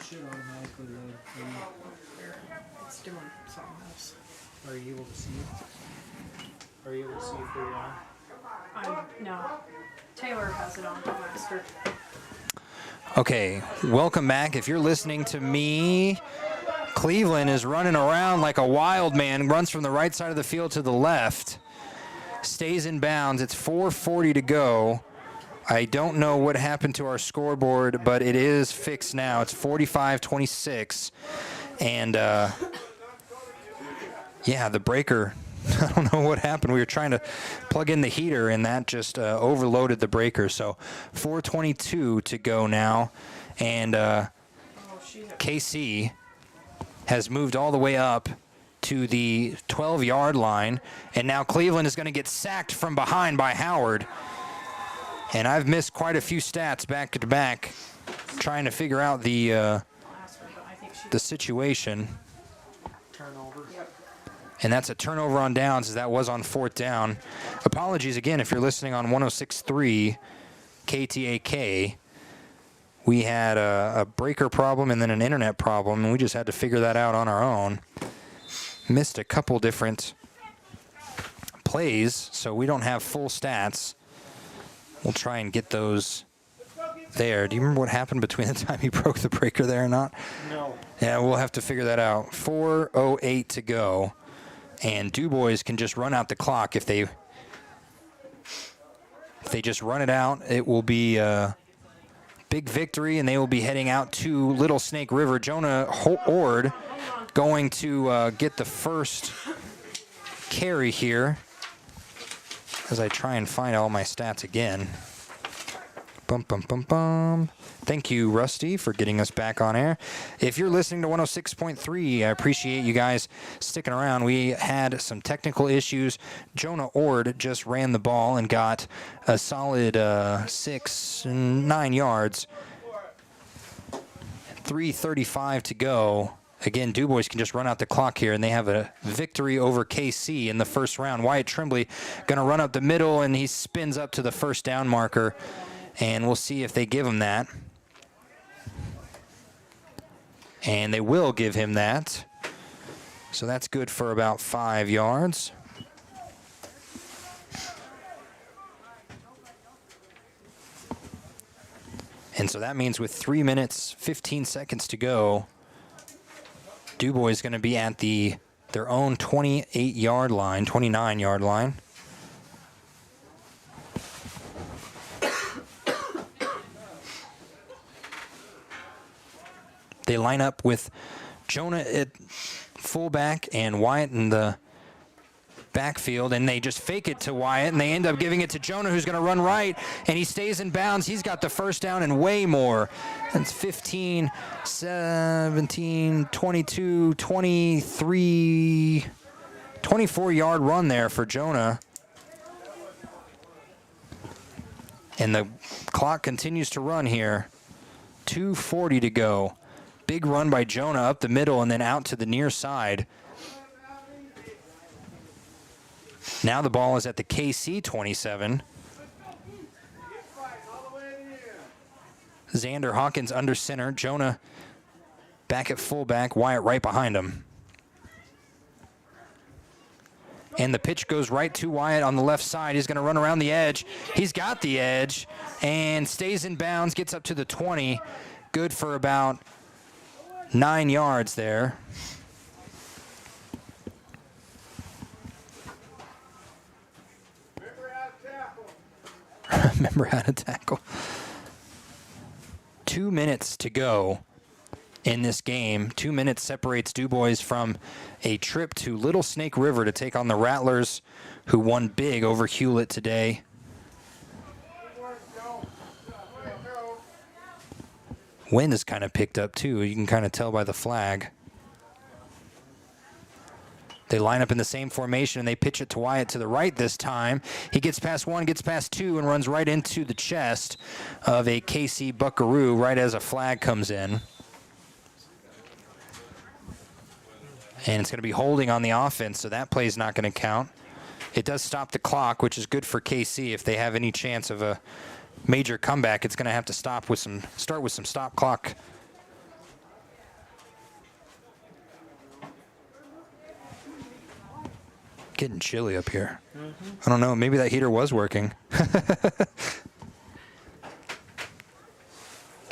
should automatically load for you. It's doing something else. Are you able to see it? Are you able to see if you're on? No. Taylor has it on the master. Okay, welcome back. If you're listening to me, Cleveland is running around like a wild man, runs from the right side of the field to the left, stays in bounds. It's 4:40 to go. I don't know what happened to our scoreboard, but it is fixed now. It's 45-26. And, yeah, the breaker, I don't know what happened. We were trying to plug in the heater, and that just overloaded the breaker. So 4:22 to go now. And Kaycee has moved all the way up to the 12-yard line. And now Cleveland is going to get sacked from behind by Howard. And I've missed quite a few stats back to back trying to figure out the situation. Turnover. And that's a turnover on downs, as that was on 4th down. Apologies again if you're listening on 106.3 KTAK. We had a breaker problem and then an internet problem, and we just had to figure that out on our own. Missed a couple different plays, so we don't have full stats. We'll try and get those there. Do you remember what happened between the time he broke the breaker there or not? No. Yeah, we'll have to figure that out. 4:08 to go. And Dubois can just run out the clock. If they just run it out, it will be a big victory, and they will be heading out to Little Snake River. Jonah Ord going to get the first carry here as I try and find all my stats again. Bum, bum, bum, bum. Thank you, Rusty, for getting us back on air. If you're listening to 106.3, I appreciate you guys sticking around. We had some technical issues. Jonah Ord just ran the ball and got a solid 9 yards. 3:35 to go. Again, Dubois can just run out the clock here, and they have a victory over Kaycee in the first round. Wyatt Trembly going to run up the middle, and he spins up to the first down marker, and we'll see if they give him that. And they will give him that. So that's good for about 5 yards. And so that means with 3 minutes, 15 seconds to go, Dubois is going to be at their own 28-yard line, 29-yard line. They line up with Jonah at fullback and Wyatt in the backfield, and they just fake it to Wyatt, and they end up giving it to Jonah, who's going to run right, and he stays in bounds. He's got the first down and way more. That's 15, 17, 22, 23, 24-yard run there for Jonah. And the clock continues to run here. 2:40 to go. Big run by Jonah up the middle and then out to the near side. Now the ball is at the Kaycee 27. Xander Hawkins under center. Jonah back at fullback. Wyatt right behind him. And the pitch goes right to Wyatt on the left side. He's going to run around the edge. He's got the edge and stays in bounds, gets up to the 20. Good for about 9 yards there. Remember how to tackle. 2 minutes to go in this game. 2 minutes separates Dubois from a trip to Little Snake River to take on the Rattlers, who won big over Hewlett today. Wind has kind of picked up too. You can kind of tell by the flag. They line up in the same formation, and they pitch it to Wyatt to the right this time. He gets past one, gets past two, and runs right into the chest of a Kaycee Buckaroo right as a flag comes in. And it's going to be holding on the offense, so that play's not going to count. It does stop the clock, which is good for Kaycee. If they have any chance of a major comeback, it's going to have to start with some stop clock getting chilly up here. I don't know. Maybe that heater was working.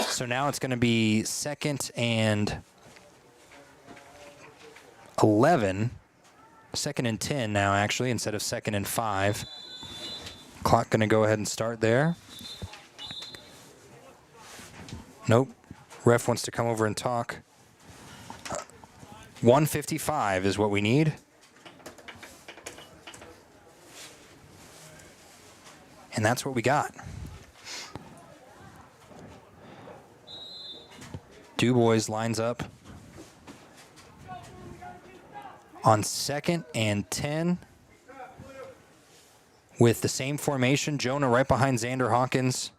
So now it's going to be 2nd and 11. 2nd and 10 now, actually, instead of 2nd and 5. Clock going to go ahead and start there. Nope. Ref wants to come over and talk. 1:55 is what we need. And that's what we got. Dubois lines up on 2nd and 10 with the same formation. Jonah right behind Xander Hawkins.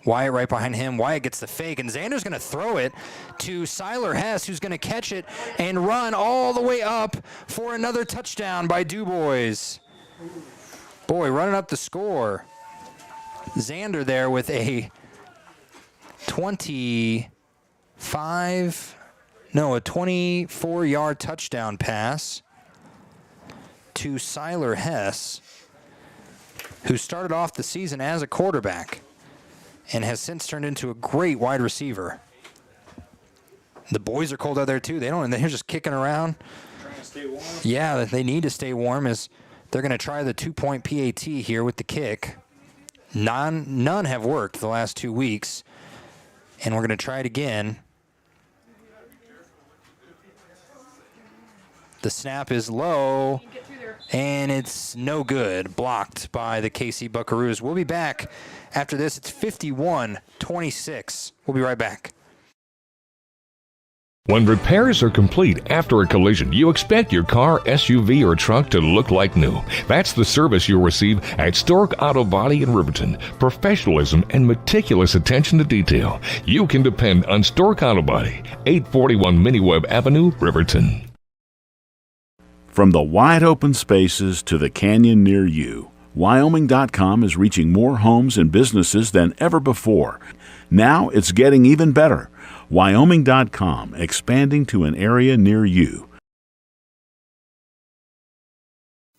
Wyatt right behind him. Wyatt gets the fake, and Xander's going to throw it to Siler Hess, who's going to catch it and run all the way up for another touchdown by Dubois. Boy, running up the score. Xander there with a 24-yard touchdown pass to Siler Hess, who started off the season as a quarterback and has since turned into a great wide receiver. The boys are cold out there too. They're just kicking around. Trying to stay warm. Yeah, they need to stay warm as they're going to try the 2-point PAT here with the kick. None have worked the last 2 weeks, and we're going to try it again. The snap is low, and it's no good. Blocked by the Kaycee Buckaroos. We'll be back after this. It's 51-26. We'll be right back. When repairs are complete after a collision, you expect your car, SUV, or truck to look like new. That's the service you'll receive at Stork Auto Body in Riverton. Professionalism and meticulous attention to detail. You can depend on Stork Auto Body, 841 Miniweb Avenue, Riverton. From the wide open spaces to the canyon near you, Wyoming.com is reaching more homes and businesses than ever before. Now it's getting even better. Wyoming.com, expanding to an area near you.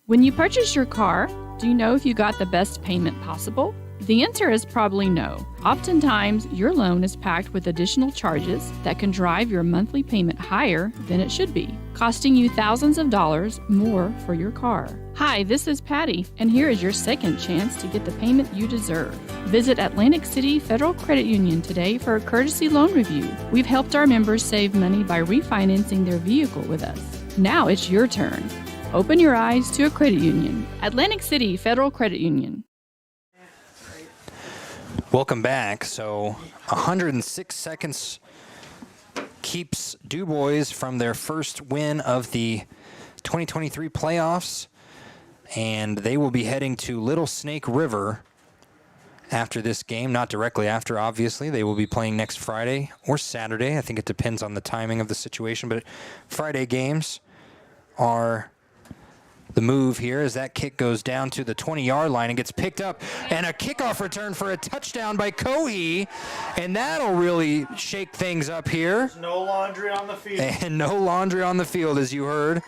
When you purchase your car, do you know if you got the best payment possible? The answer is probably no. Oftentimes, your loan is packed with additional charges that can drive your monthly payment higher than it should be, costing you thousands of dollars more for your car. Hi, this is Patty, and here is your second chance to get the payment you deserve. Visit Atlantic City Federal Credit Union today for a courtesy loan review. We've helped our members save money by refinancing their vehicle with us. Now it's your turn. Open your eyes to a credit union. Atlantic City Federal Credit Union. Welcome back. So 106 seconds keeps Dubois from their first win of the 2023 playoffs, and they will be heading to Little Snake River after this game. Not directly after, obviously. They will be playing next Friday or Saturday. I think it depends on the timing of the situation, but Friday games are the move here as that kick goes down to the 20-yard line and gets picked up, and a kickoff return for a touchdown by Kaycee, and that'll really shake things up here. There's no laundry on the field. And no laundry on the field, as you heard.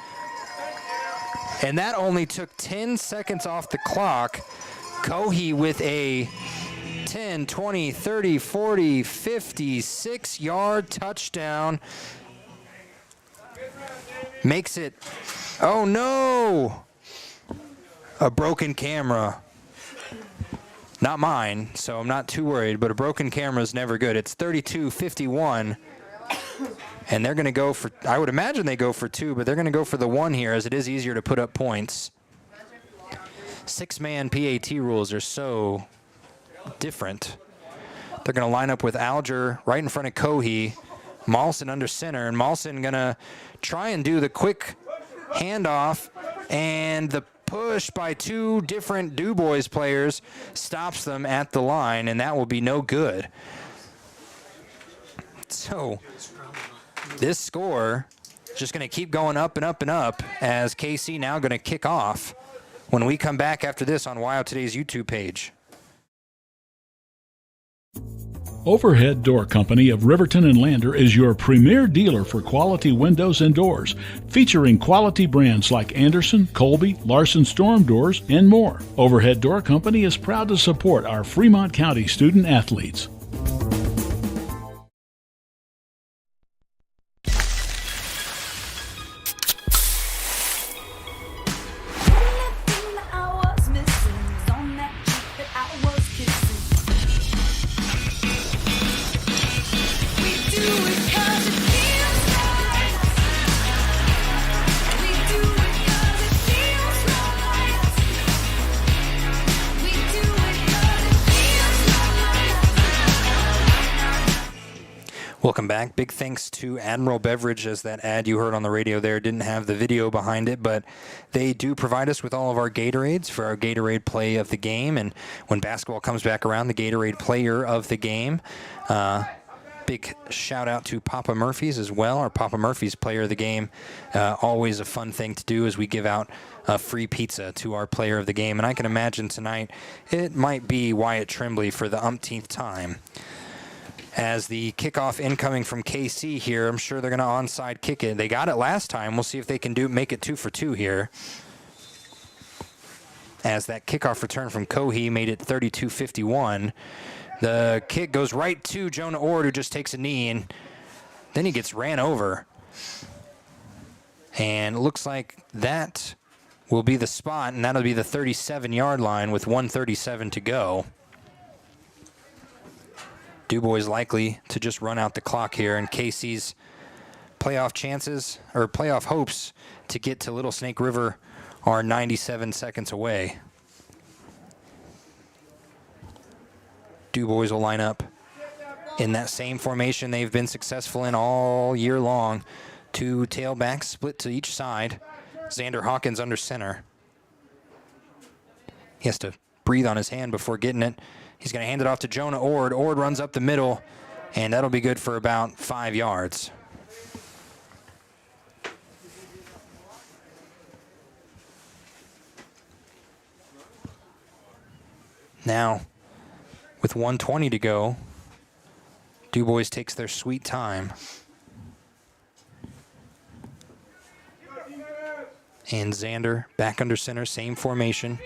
And that only took 10 seconds off the clock. Kaycee with a 10, 20, 30, 40, 56-yard touchdown. Makes it, oh no, a broken camera. Not mine, so I'm not too worried, but a broken camera is never good. It's 32-51, and they're going to go for, I would imagine they go for 2, but they're going to go for the 1 here, as it is easier to put up points. 6-man PAT rules are so different. They're going to line up with Alger right in front of Kaycee, Maulson under center, and Maulson going to try and do the quick handoff, and the push by 2 different Dubois players stops them at the line, and that will be no good. So this score is just going to keep going up and up and up, as Kaycee now going to kick off when we come back after this on WYO Today's YouTube page. Overhead Door Company of Riverton and Lander is your premier dealer for quality windows and doors, featuring quality brands like Anderson, Colby, Larson Storm Doors, and more. Overhead Door Company is proud to support our Fremont County student athletes. Welcome back. Big thanks to Admiral Beverage, as that ad you heard on the radio there didn't have the video behind it, but they do provide us with all of our Gatorades for our Gatorade play of the game, and when basketball comes back around, the Gatorade player of the game. Big shout out to Papa Murphy's as well, our Papa Murphy's player of the game. Always a fun thing to do as we give out a free pizza to our player of the game, and I can imagine tonight it might be Wyatt Trembly for the umpteenth time. As the kickoff incoming from Kaycee here, I'm sure they're going to onside kick it. They got it last time. We'll see if they can make it 2 for 2 here. As that kickoff return from Cohee made it 32-51. The kick goes right to Jonah Ord, who just takes a knee, and then he gets ran over. And it looks like that will be the spot, and that'll be the 37-yard line with 1:37 to go. Dubois likely to just run out the clock here, and Kaycee's playoff chances, or playoff hopes, to get to Little Snake River are 97 seconds away. Dubois will line up in that same formation they've been successful in all year long. 2 tailbacks split to each side. Xander Hawkins under center. He has to breathe on his hand before getting it. He's going to hand it off to Jonah Ord. Ord runs up the middle, and that'll be good for about 5 yards. Now, with 1:20 to go, Dubois takes their sweet time. And Xander back under center, same formation.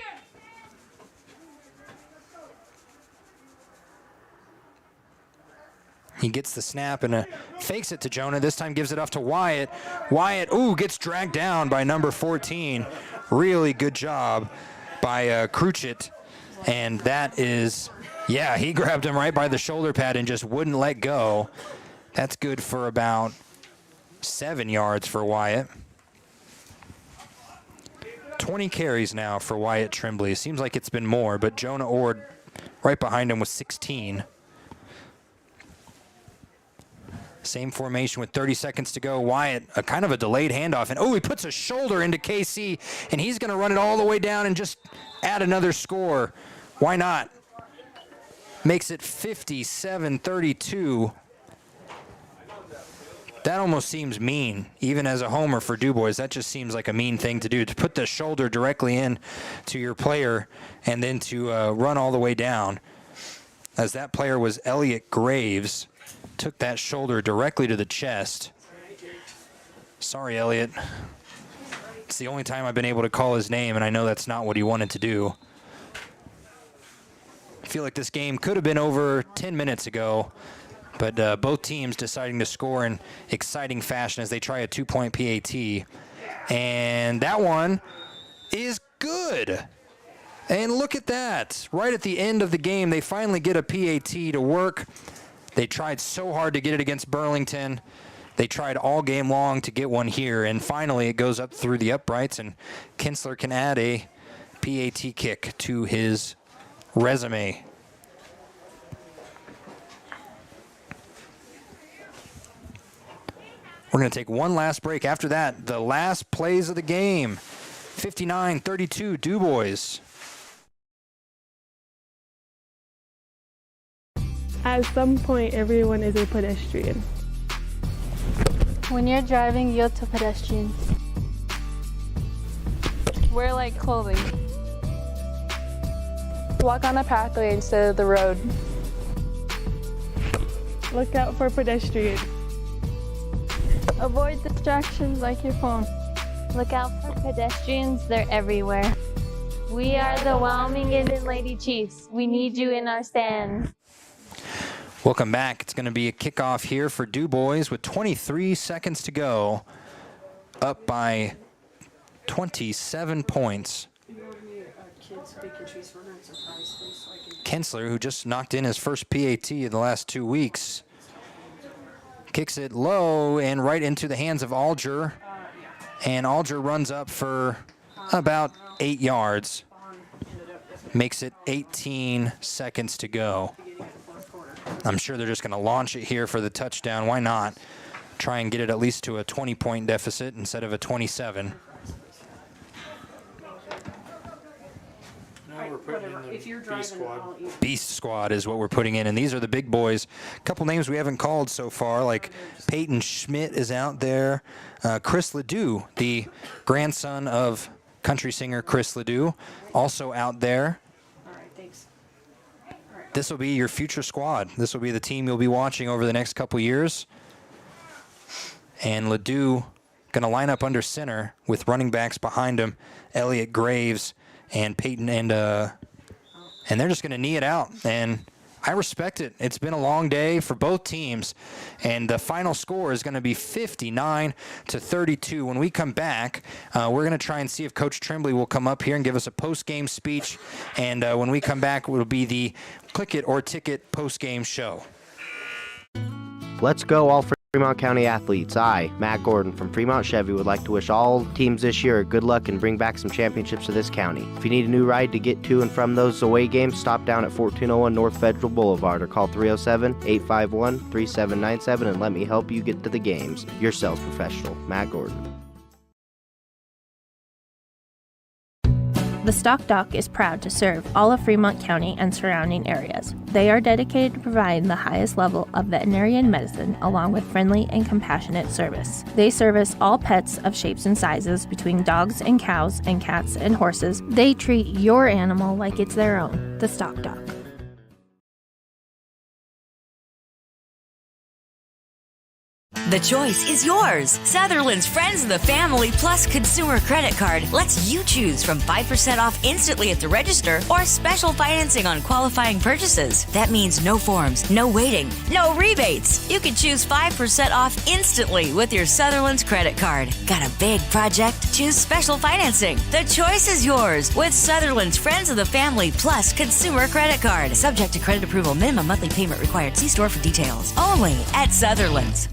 He gets the snap and fakes it to Jonah. This time gives it off to Wyatt. Wyatt, gets dragged down by number 14. Really good job by Cruchit. And that is, he grabbed him right by the shoulder pad and just wouldn't let go. That's good for about 7 yards for Wyatt. 20 carries now for Wyatt Trembly. Seems like it's been more, but Jonah Ord right behind him with 16. Same formation with 30 seconds to go. Wyatt, a kind of a delayed handoff. And he puts a shoulder into Kaycee, and he's going to run it all the way down and just add another score. Why not? Makes it 57-32. That almost seems mean, even as a homer for Dubois. That just seems like a mean thing to do, to put the shoulder directly in to your player and then to run all the way down. As that player was Elliot Graves. Took that shoulder directly to the chest. Sorry, Elliot. It's the only time I've been able to call his name, and I know that's not what he wanted to do. I feel like this game could have been over 10 minutes ago, but both teams deciding to score in exciting fashion as they try a 2-point PAT. And that one is good. And look at that. Right at the end of the game, they finally get a PAT to work. They tried so hard to get it against Burlington. They tried all game long to get one here, and finally it goes up through the uprights, and Kinsler can add a PAT kick to his resume. We're going to take one last break. After that, the last plays of the game. 59-32 Dubois. At some point, everyone is a pedestrian. When you're driving, yield to pedestrians. Wear light clothing. Walk on a pathway instead of the road. Look out for pedestrians. Avoid distractions like your phone. Look out for pedestrians, they're everywhere. We are the Wyoming Indian Lady Chiefs. We need you in our stands. Welcome back. It's going to be a kickoff here for Dubois with 23 seconds to go. Up by 27 points. Kensler, who just knocked in his first PAT in the last 2 weeks, kicks it low and right into the hands of Alger. And Alger runs up for about 8 yards. Makes it 18 seconds to go. I'm sure they're just going to launch it here for the touchdown. Why not? Try and get it at least to a 20-point deficit instead of a 27. Now we're putting in the B squad. Beast squad is what we're putting in, and these are the big boys. A couple names we haven't called so far, like Peyton Schmidt is out there. Chris Ledoux, the grandson of country singer Chris Ledoux, also out there. All right, thanks. This will be your future squad. This will be the team you'll be watching over the next couple years. And Ledoux going to line up under center with running backs behind him, Elliott Graves and Peyton, and they're just going to knee it out. And I respect it. It's been a long day for both teams, and the final score is going to be 59-32. When we come back, we're going to try and see if Coach Trembly will come up here and give us a post-game speech, and when we come back, it will be the Click It or Ticket post-game show. Let's go, all Fremont County athletes. I, Matt Gordon from Fremont Chevy, would like to wish all teams this year good luck and bring back some championships to this county. If you need a new ride to get to and from those away games, stop down at 1401 North Federal Boulevard or call 307-851-3797 and let me help you get to the games. Your sales professional, Matt Gordon. The Stock Doc is proud to serve all of Fremont County and surrounding areas. They are dedicated to providing the highest level of veterinary medicine along with friendly and compassionate service. They service all pets of shapes and sizes between dogs and cows and cats and horses. They treat your animal like it's their own. The Stock Doc. The choice is yours. Sutherland's Friends of the Family Plus Consumer Credit Card lets you choose from 5% off instantly at the register or special financing on qualifying purchases. That means no forms, no waiting, no rebates. You can choose 5% off instantly with your Sutherland's credit card. Got a big project? Choose special financing. The choice is yours with Sutherland's Friends of the Family Plus Consumer Credit Card. Subject to credit approval. Minimum monthly payment required. See store for details. Only at Sutherland's.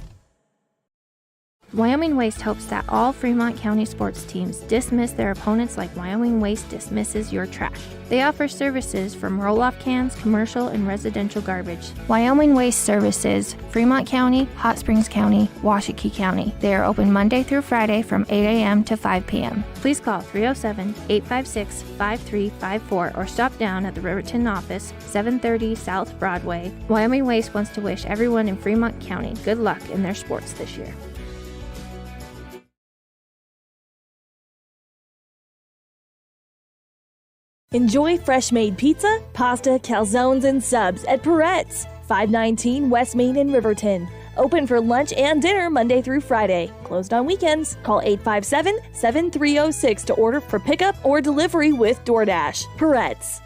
Wyoming Waste hopes that all Fremont County sports teams dismiss their opponents like Wyoming Waste dismisses your trash. They offer services from roll-off cans, commercial, and residential garbage. Wyoming Waste services Fremont County, Hot Springs County, Washakie County. They are open Monday through Friday from 8 a.m. to 5 p.m. Please call 307-856-5354 or stop down at the Riverton office, 730 South Broadway. Wyoming Waste wants to wish everyone in Fremont County good luck in their sports this year. Enjoy fresh-made pizza, pasta, calzones, and subs at Peretz, 519 West Main in Riverton. Open for lunch and dinner Monday through Friday. Closed on weekends. Call 857-7306 to order for pickup or delivery with DoorDash. Peretz.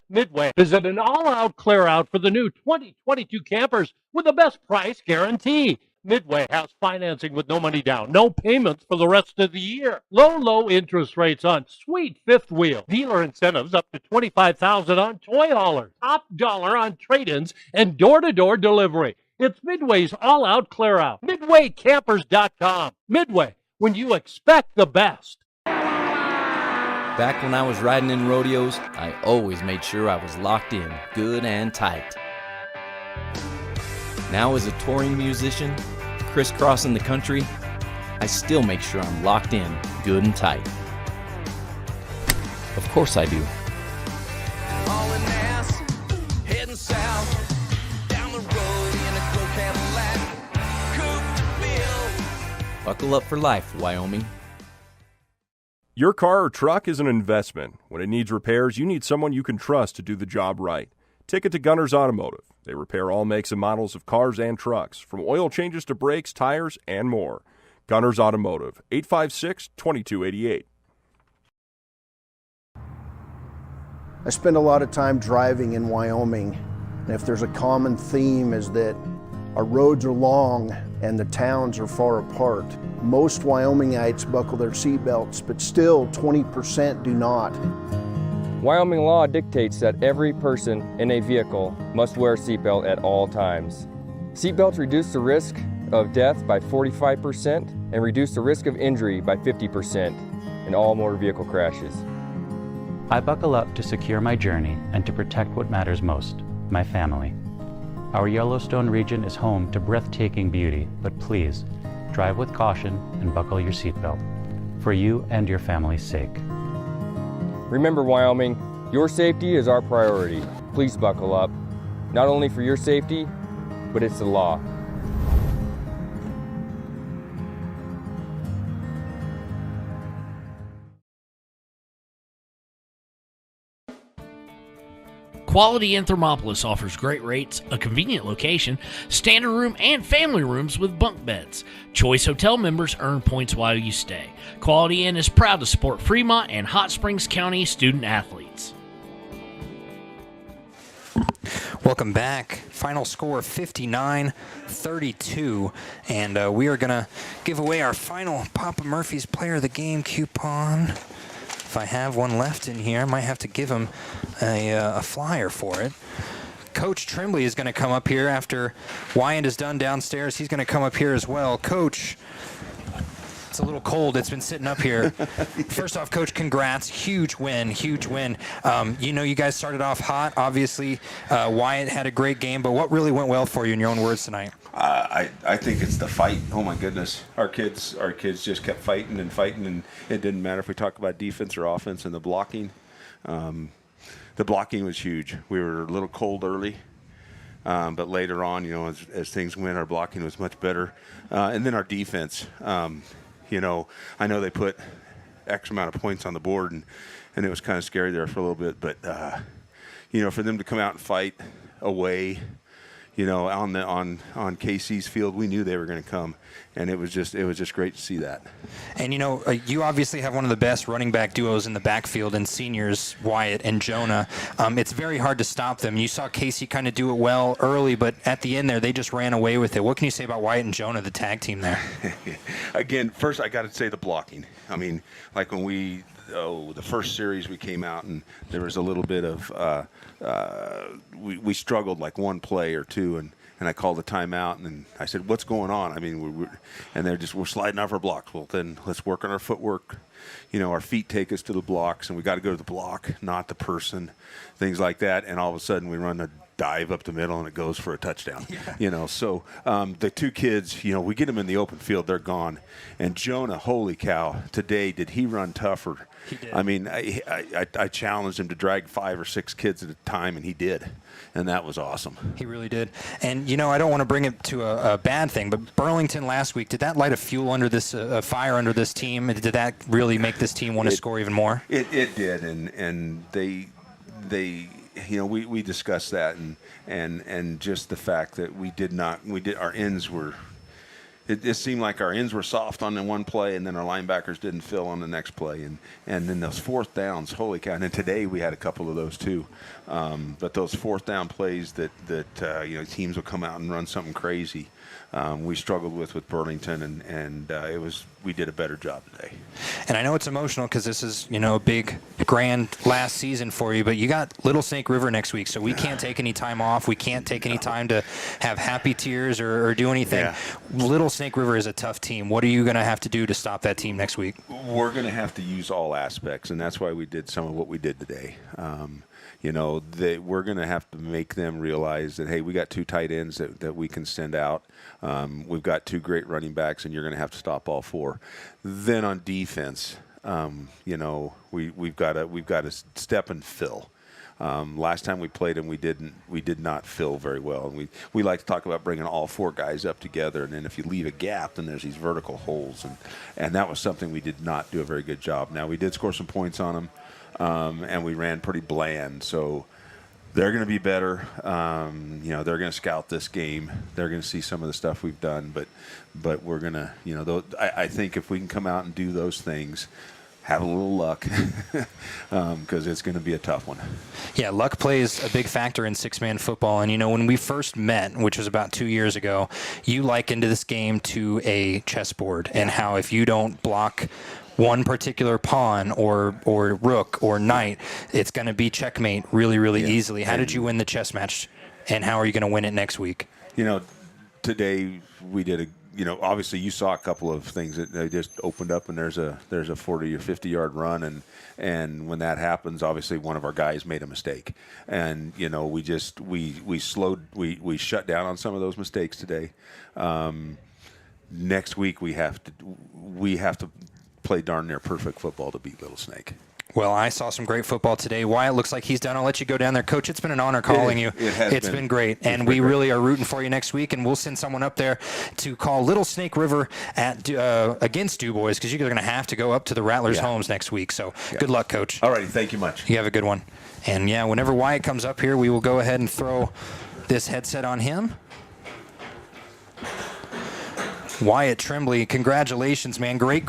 Midway is at an all-out clear-out for the new 2022 campers with the best price guarantee. Midway has financing with no money down, no payments for the rest of the year. Low interest rates on sweet fifth wheel. Dealer incentives up to $25,000 on toy haulers. Top dollar on trade-ins and door-to-door delivery. It's Midway's all-out clear-out. MidwayCampers.com. Midway, when you expect the best. Back when I was riding in rodeos, I always made sure I was locked in, good and tight. Now as a touring musician, crisscrossing the country, I still make sure I'm locked in, good and tight. Of course I do. Hauling ass, heading south, down the road in a Crow Cadillac, coupe to bill. Buckle up for life, Wyoming. Your car or truck is an investment. When it needs repairs, you need someone you can trust to do the job right. Take it to Gunner's Automotive. They repair all makes and models of cars and trucks, from oil changes to brakes, tires, and more. Gunner's Automotive, 856-2288. I spend a lot of time driving in Wyoming, and if there's a common theme is that our roads are long and the towns are far apart. Most Wyomingites buckle their seatbelts, but still 20% do not. Wyoming law dictates that every person in a vehicle must wear a seatbelt at all times. Seatbelts reduce the risk of death by 45% and reduce the risk of injury by 50% in all motor vehicle crashes. I buckle up to secure my journey and to protect what matters most, my family. Our Yellowstone region is home to breathtaking beauty, but please, drive with caution and buckle your seatbelt, for you and your family's sake. Remember, Wyoming, your safety is our priority. Please buckle up, not only for your safety, but it's the law. Quality Inn Thermopolis offers great rates, a convenient location, standard room, and family rooms with bunk beds. Choice Hotel members earn points while you stay. Quality Inn is proud to support Fremont and Hot Springs County student athletes. Welcome back. Final score 59-32, and we are going to give away our final Papa Murphy's Player of the Game coupon. If I have one left in here, I might have to give him a flyer for it. Coach Trembly is going to come up here after Wyand is done downstairs. He's going to come up here as well. Coach, it's a little cold. It's been sitting up here. First off, Coach, congrats. Huge win, huge win. You guys started off hot. Obviously, Wyatt had a great game, but what really went well for you in your own words tonight? I think it's the fight. Oh my goodness, our kids just kept fighting, and it didn't matter if we talk about defense or offense. And the blocking was huge. We were a little cold early, but later on, as things went, our blocking was much better. And then our defense, I know they put X amount of points on the board, and it was kind of scary there for a little bit. But for them to come out and fight away, on Kaycee's field, we knew they were going to come, and it was just great to see that. And you obviously have one of the best running back duos in the backfield in seniors, Wyatt and Jonah. It's very hard to stop them. You saw Kaycee kind of do it well early, but at the end there, they just ran away with it. What can you say about Wyatt and Jonah, the tag team there? Again, first I got to say the blocking. I mean, like when the first series we came out, and there was a little bit of we struggled like one play or two, and I called a timeout, and I said, what's going on? I mean, we're sliding off our blocks. Well, then let's work on our footwork. Our feet take us to the blocks, and we got to go to the block, not the person, things like that. And all of a sudden we run a dive up the middle, and it goes for a touchdown. Yeah. So the two kids, we get them in the open field, they're gone. And Jonah, holy cow, today did he run tougher. He did. I mean, I challenged him to drag 5 or 6 kids at a time, and he did. And that was awesome. He really did. And, I don't want to bring it to a bad thing, but Burlington last week, did that light a fire under this team? Did that really make this team want to score even more? It did, and they we discussed that, and just the fact that our ends were. It seemed like our ends were soft on the one play, and then our linebackers didn't fill on the next play. And then those fourth downs, holy cow. And today we had a couple of those too. But those fourth down plays that teams will come out and run something crazy, we struggled with Burlington, and we did a better job today. And I know it's emotional because this is, a big, grand last season for you, but you got Little Snake River next week, so we can't take any time off. We can't take any time to have happy tears or do anything. Yeah. Little Snake River is a tough team. What are you going to have to do to stop that team next week? We're going to have to use all aspects, and that's why we did some of what we did today. We're going to have to make them realize that, hey, we got 2 tight ends that we can send out. We've got 2 great running backs, and you're going to have to stop all 4. Then on defense, we've got to step and fill. Last time we played them, we did not fill very well. And we like to talk about bringing all 4 guys up together, and then if you leave a gap, then there's these vertical holes, and that was something we did not do a very good job. Now we did score some points on them, and we ran pretty bland. So they're going to be better. They're going to scout this game. They're going to see some of the stuff we've done, but we're going to, I think if we can come out and do those things, have a little luck, because it's going to be a tough one. Yeah, luck plays a big factor in six-man football. And, when we first met, which was about 2 years ago, you likened this game to a chessboard, and how if you don't block one particular pawn or rook or knight, it's going to be checkmate really, really easily. How did you win the chess match, and how are you going to win it next week? Today we did obviously you saw a couple of things that they just opened up, and there's a 40 or 50 yard run, and when that happens, obviously one of our guys made a mistake, and we shut down on some of those mistakes today. Next week we have to play darn near perfect football to beat Little Snake. Well, I saw some great football today. Wyatt looks like he's done. I'll let you go down there. Coach, it's been an honor calling you. It's been great. And we really are rooting for you next week, and we'll send someone up there to call Little Snake River against Dubois, because you're going to have to go up to the Rattlers' homes next week. So good luck, Coach. All righty. Thank you much. You have a good one. And, whenever Wyatt comes up here, we will go ahead and throw this headset on him. Wyatt Trembly, congratulations, man. Great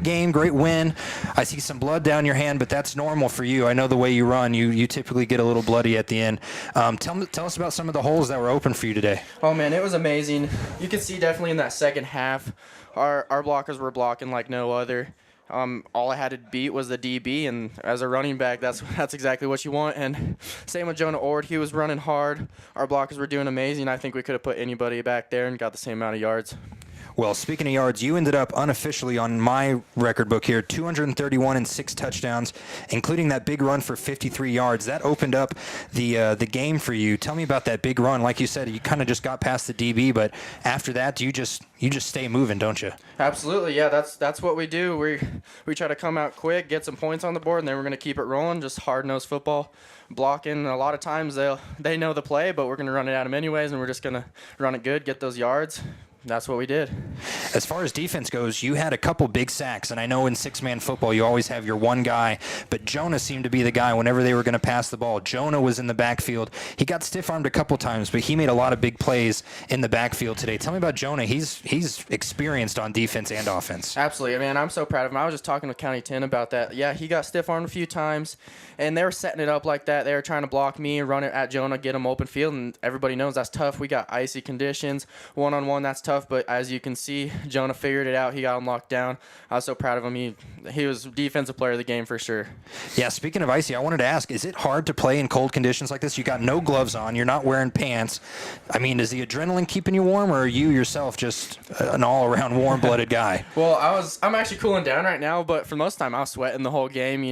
game, great win. I see some blood down your hand, but that's normal for you. I know the way you run, you typically get a little bloody at the end. Tell us about some of the holes that were open for you today. Oh, man, it was amazing. You can see definitely in that second half, our blockers were blocking like no other. All I had to beat was the DB, and as a running back, that's exactly what you want. And same with Jonah Ord. He was running hard. Our blockers were doing amazing. I think we could have put anybody back there and got the same amount of yards. Well, speaking of yards, you ended up unofficially on my record book here, 231 and 6 touchdowns, including that big run for 53 yards. That opened up the game for you. Tell me about that big run. Like you said, you kind of just got past the DB, but after that, you just stay moving, don't you? Absolutely, yeah. That's what we do. We try to come out quick, get some points on the board, and then we're going to keep it rolling. Just hard-nosed football, blocking. A lot of times they know the play, but we're going to run it at them anyways, and we're just going to run it good, get those yards. That's what we did. As far as defense goes, you had a couple big sacks, and I know in six-man football you always have your one guy, but Jonah seemed to be the guy whenever they were going to pass the ball. Jonah was in the backfield. He got stiff-armed a couple times, but he made a lot of big plays in the backfield today. Tell me about Jonah. He's experienced on defense and offense. Absolutely, man. I'm so proud of him. I was just talking with County 10 about that. Yeah, he got stiff-armed a few times, and they were setting it up like that. They were trying to block me, run it at Jonah, get him open field, and everybody knows that's tough. We got icy conditions. One-on-one, that's tough, but as you can see, Jonah figured it out. He got him locked down. I was so proud of him. He was defensive player of the game for sure. Yeah, speaking of icy, I wanted to ask, is it hard to play in cold conditions like this? You got no gloves on. You're not wearing pants. I mean, is the adrenaline keeping you warm, or are you yourself just an all-around warm-blooded guy? Well, I'm actually cooling down right now, but for most of the time I was sweating the whole game,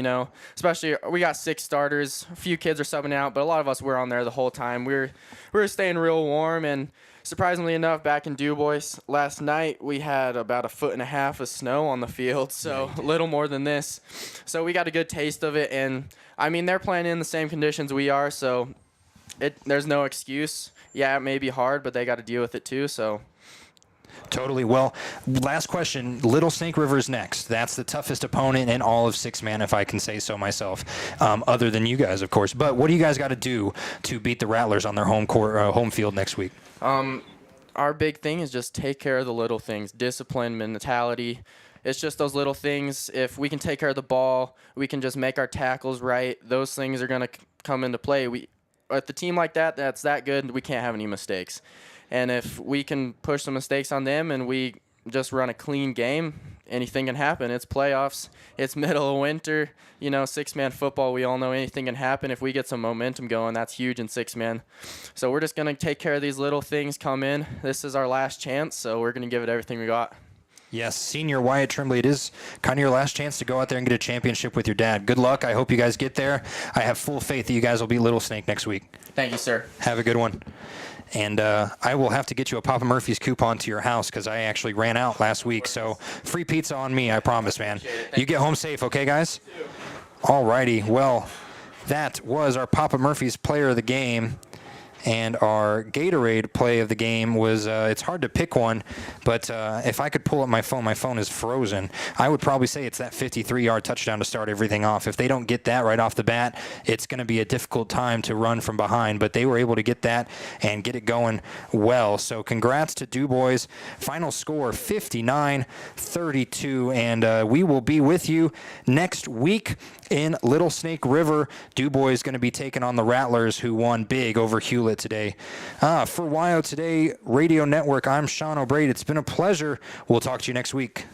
Especially, we got 6 starters. A few kids are subbing out, but a lot of us were on there the whole time. We were staying real warm, and surprisingly enough, back in Dubois last night, we had about 1.5 feet of snow on the field, so a little more than this. So we got a good taste of it, and I mean, they're playing in the same conditions we are, so there's no excuse. Yeah, it may be hard, but they got to deal with it too, so. Totally. Well, last question. Little Snake River is next. That's the toughest opponent in all of six-man, if I can say so myself, other than you guys, of course. But what do you guys got to do to beat the Rattlers on their home field next week? Our big thing is just take care of the little things, discipline, mentality. It's just those little things. If we can take care of the ball, we can just make our tackles right. Those things are going to come into play. With a team like that, that's that good, we can't have any mistakes. And if we can push some mistakes on them and we just run a clean game, anything can happen. It's playoffs. It's middle of winter. Six-man football, we all know anything can happen. If we get some momentum going, that's huge in six-man. So we're just going to take care of these little things, come in. This is our last chance, so we're going to give it everything we got. Yes, Senior Wyatt Trembly, it is kind of your last chance to go out there and get a championship with your dad. Good luck. I hope you guys get there. I have full faith that you guys will beat Little Snake next week. Thank you, sir. Have a good one. And I will have to get you a Papa Murphy's coupon to your house because I actually ran out last week. So free pizza on me, I promise, man. You get home safe, okay, guys? All righty. Well, That was our Papa Murphy's player of the game. And our Gatorade play of the game was, it's hard to pick one, but if I could pull up my phone is frozen. I would probably say it's that 53-yard touchdown to start everything off. If they don't get that right off the bat, it's going to be a difficult time to run from behind, but they were able to get that and get it going well. So congrats to Dubois. Final score 59-32, and we will be with you next week in Little Snake River. Dubois is going to be taking on the Rattlers, who won big over Hewlett today. For WYO Today Radio Network, I'm Shawn O'Brate. It's been a pleasure. We'll talk to you next week.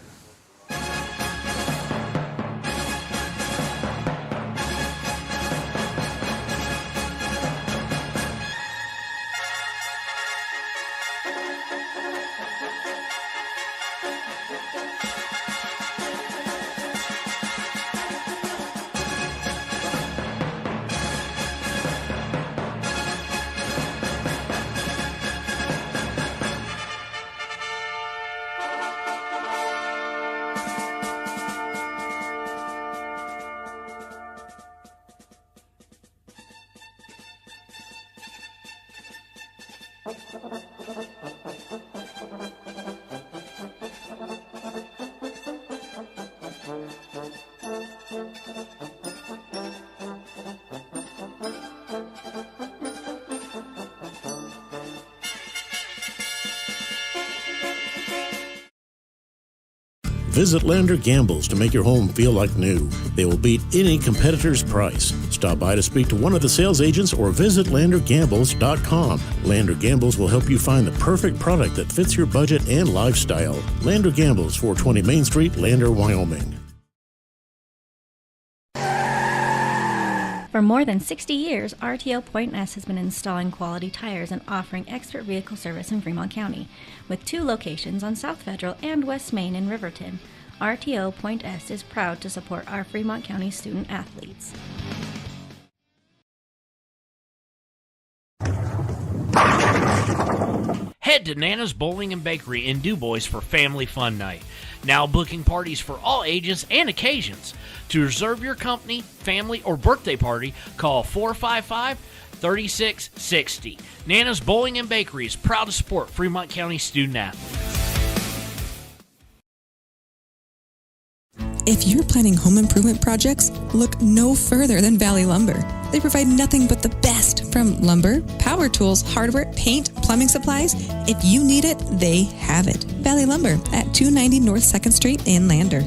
Visit Lander Gambles to make your home feel like new. They will beat any competitor's price. Stop by to speak to one of the sales agents or visit landergambles.com. Lander Gambles will help you find the perfect product that fits your budget and lifestyle. Lander Gambles, 420 Main Street, Lander, Wyoming. For more than 60 years, RTO Point S has been installing quality tires and offering expert vehicle service in Fremont County. With 2 locations on South Federal and West Main in Riverton, RTO Point S is proud to support our Fremont County student athletes. Head to Nana's Bowling and Bakery in Dubois for Family Fun Night. Now booking parties for all ages and occasions. To reserve your company, family, or birthday party, call 455-3660. Nana's Bowling and Bakery is proud to support Fremont County student athletes. If you're planning home improvement projects, look no further than Valley Lumber. They provide nothing but the best from lumber, power tools, hardware, paint, plumbing supplies. If you need it, they have it. Valley Lumber at 290 North 2nd Street in Lander.